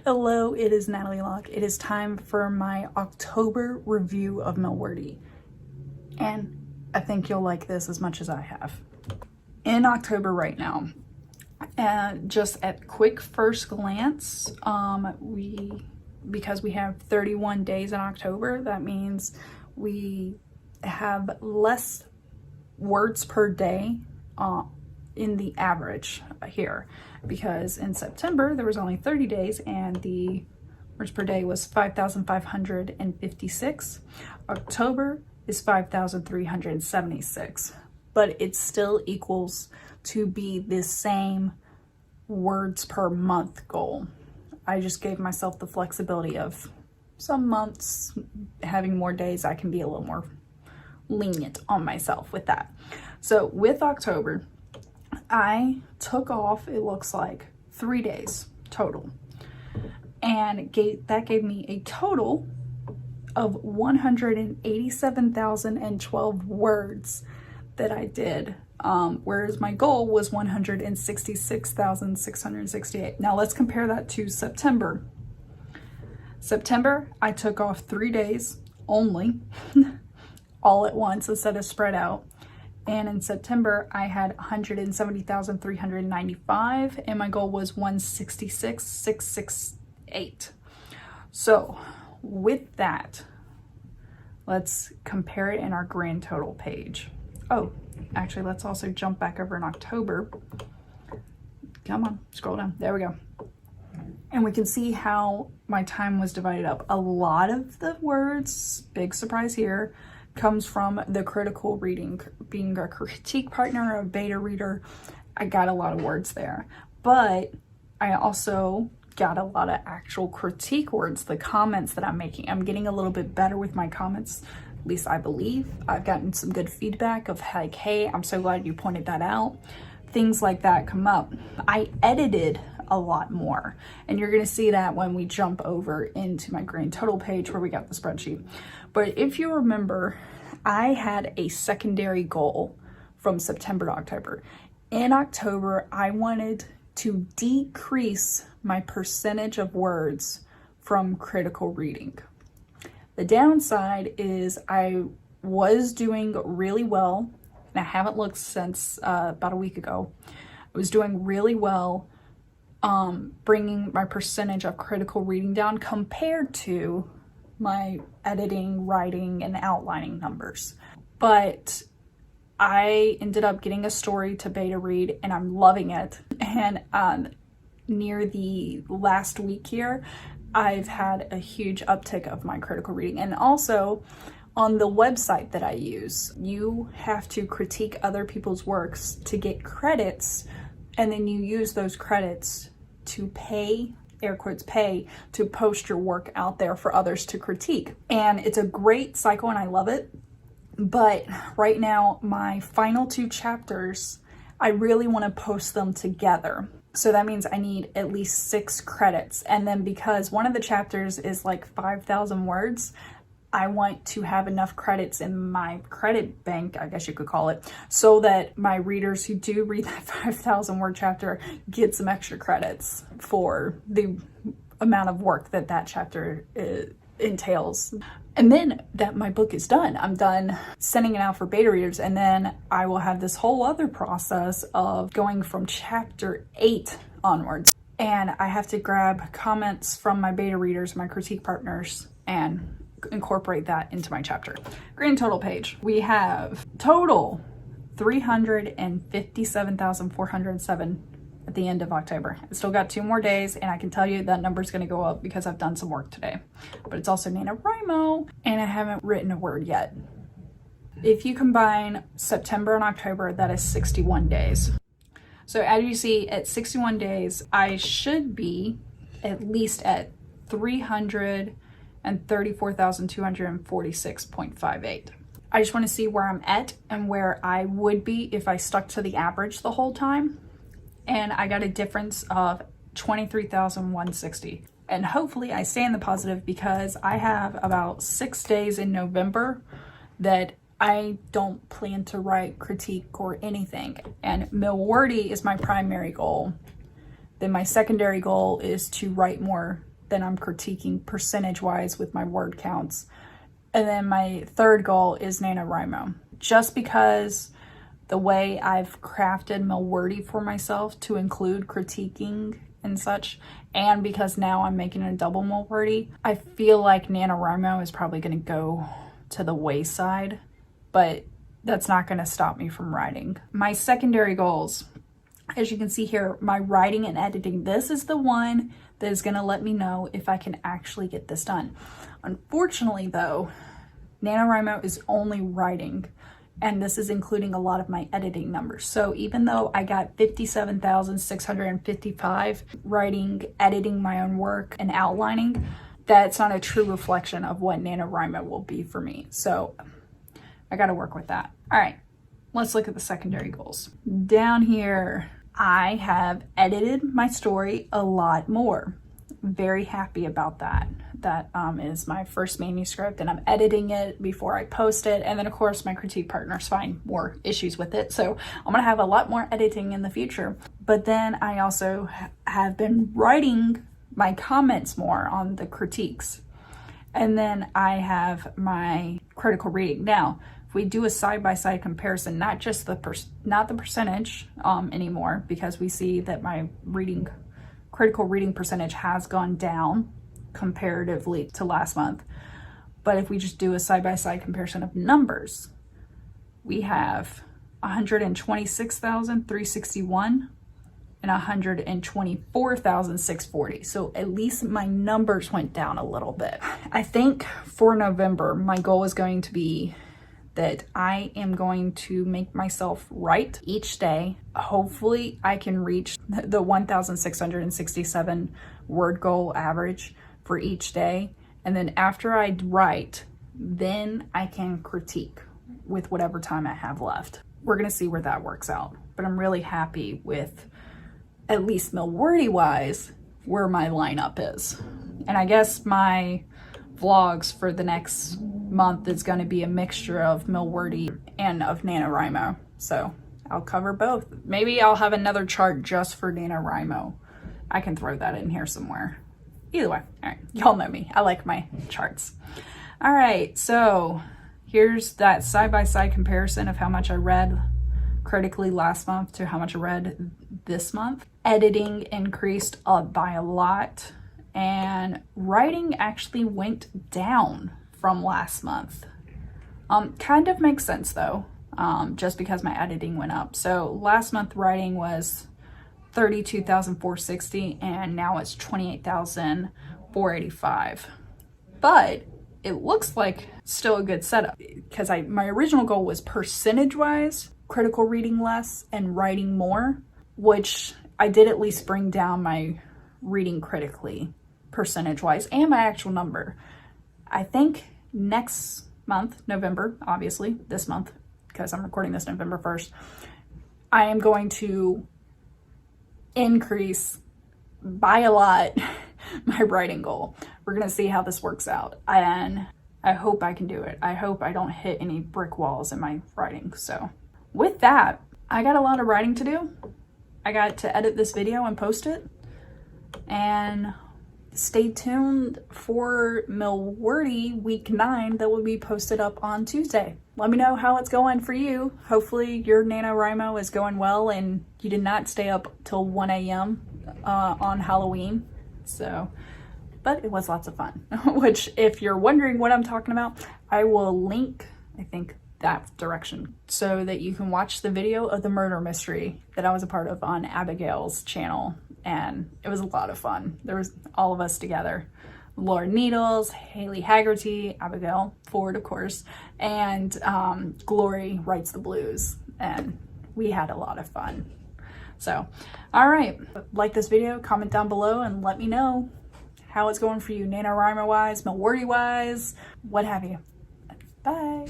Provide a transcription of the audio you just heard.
Hello, it is Natalie Locke. It is time for my October review of Milwordy. And I think you'll like this as much as I have. In October right now, just at quick first glance, because we have 31 days in October, that means we have less words per day in the average here, because in September there was only 30 days and the words per day was 5,556. October is 5,376, but it still equals to be the same words per month goal. I just gave myself the flexibility of some months having more days. I can be a little more lenient on myself with that. So with October, I took off, it looks like 3 days total, and that gave me a total of 187,012 words that I did, whereas my goal was 166,668. Now let's compare that to September. September, I took off 3 days only, all at once instead of spread out. And in September, I had 170,395, and my goal was 166,668. So with that, let's compare it in our grand total page. Oh, actually, let's also jump back over in October. Come on, scroll down. There we go. And we can see how my time was divided up. A lot of the words, big surprise here, comes from the critical reading. Being a critique partner, a beta reader, I got a lot of words there. But I also got a lot of actual critique words, the comments that I'm making. I'm getting a little bit better with my comments, at least I believe. I've gotten some good feedback of like, hey, I'm so glad you pointed that out. Things like that come up. I edited a lot more, and you're gonna see that when we jump over into my grand total page where we got the spreadsheet. But if you remember, I had a secondary goal from September to October. In October, I wanted to decrease my percentage of words from critical reading. The downside is I was doing really well, and I haven't looked since about a week ago. I was doing really well bringing my percentage of critical reading down compared to my editing, writing, and outlining numbers. But I ended up getting a story to beta read, and I'm loving it. And near the last week here, I've had a huge uptick of my critical reading. And also on the website that I use, you have to critique other people's works to get credits, and then you use those credits to pay, air quotes pay, to post your work out there for others to critique. And it's a great cycle and I love it. But right now, my final 2 chapters, I really want to post them together. So that means I need at least 6 credits. And then because one of the chapters is like 5,000 words, I want to have enough credits in my credit bank, I guess you could call it, so that my readers who do read that 5,000 word chapter get some extra credits for the amount of work that that chapter entails. And then that my book is done, I'm done sending it out for beta readers, and then I will have this whole other process of going from chapter 8 onwards. And I have to grab comments from my beta readers, my critique partners, and incorporate that into my chapter. Grand total page. We have total 357,407 at the end of October. I still got 2 more days, and I can tell you that number is going to go up because I've done some work today. But it's also NaNoWriMo, and I haven't written a word yet. If you combine September and October, that is 61 days. So as you see, at 61 days, I should be at least at 334,246.58. I just want to see where I'm at and where I would be if I stuck to the average the whole time. And I got a difference of 23,160. And hopefully I stay in the positive, because I have about 6 days in November that I don't plan to write critique or anything. And Milwordy is my primary goal. Then my secondary goal is to write more then I'm critiquing percentage-wise with my word counts. And then my third goal is NaNoWriMo. Just because the way I've crafted Milwordy for myself to include critiquing and such, and because now I'm making a double Milwordy, I feel like NaNoWriMo is probably going to go to the wayside, but that's not going to stop me from writing. My secondary goals, as you can see here, my writing and editing, this is the one that is going to let me know if I can actually get this done. Unfortunately though, NaNoWriMo is only writing, and this is including a lot of my editing numbers. So even though I got 57,655 writing, editing my own work, and outlining, that's not a true reflection of what NaNoWriMo will be for me. So I got to work with that. All right, let's look at the secondary goals. Down here, I have edited my story a lot more. Very happy about that. That is my first manuscript, and I'm editing it before I post it. And then of course my critique partners find more issues with it, so I'm gonna have a lot more editing in the future. But then I also have been writing my comments more on the critiques, and then I have my critical reading. Now if we do a side-by-side comparison, not just the percentage anymore, because we see that my critical reading percentage has gone down comparatively to last month. But if we just do a side-by-side comparison of numbers, we have 126,361 and 124,640. So at least my numbers went down a little bit. I think for November, my goal is going to be that I am going to make myself write each day. Hopefully I can reach the 1,667 word goal average for each day. And then after I write, then I can critique with whatever time I have left. We're gonna see where that works out. But I'm really happy with, at least Milwordy wise, where my lineup is. And I guess my vlogs for the next month is going to be a mixture of Milwordy and of NaNoWriMo. So I'll cover both. Maybe I'll have another chart just for NaNoWriMo. I can throw that in here somewhere. Either way, all right, y'all know me. I like my charts. All right, so here's that side-by-side comparison of how much I read critically last month to how much I read this month. Editing increased by a lot, and writing actually went down from last month. Kind of makes sense though, just because my editing went up. So last month writing was 32,460 and now it's 28,485. But it looks like still a good setup, because my original goal was percentage wise, critical reading less and writing more, which I did at least bring down my reading critically percentage wise and my actual number. I think next month, November, obviously this month, because I'm recording this November 1st, I am going to increase by a lot my writing goal. We're gonna see how this works out, and I hope I can do it. I hope I don't hit any brick walls in my writing. So with that, I got a lot of writing to do. I got to edit this video and post it, and stay tuned for Milwordy week 9 that will be posted up on Tuesday. Let me know how it's going for you. Hopefully your NaNoWriMo is going well and you did not stay up till 1 a.m. On Halloween. So, but it was lots of fun. Which, if you're wondering what I'm talking about, I will link, I think, that direction so that you can watch the video of the murder mystery that I was a part of on Abigail's channel. And it was a lot of fun. There was all of us together. Laura Needles, Haley Haggerty, Abigail Ford, of course, and Glory Writes the Blues. And we had a lot of fun. So, all right, like this video, comment down below and let me know how it's going for you, NaNoWriMo wise, Milwordy wise, what have you. Bye.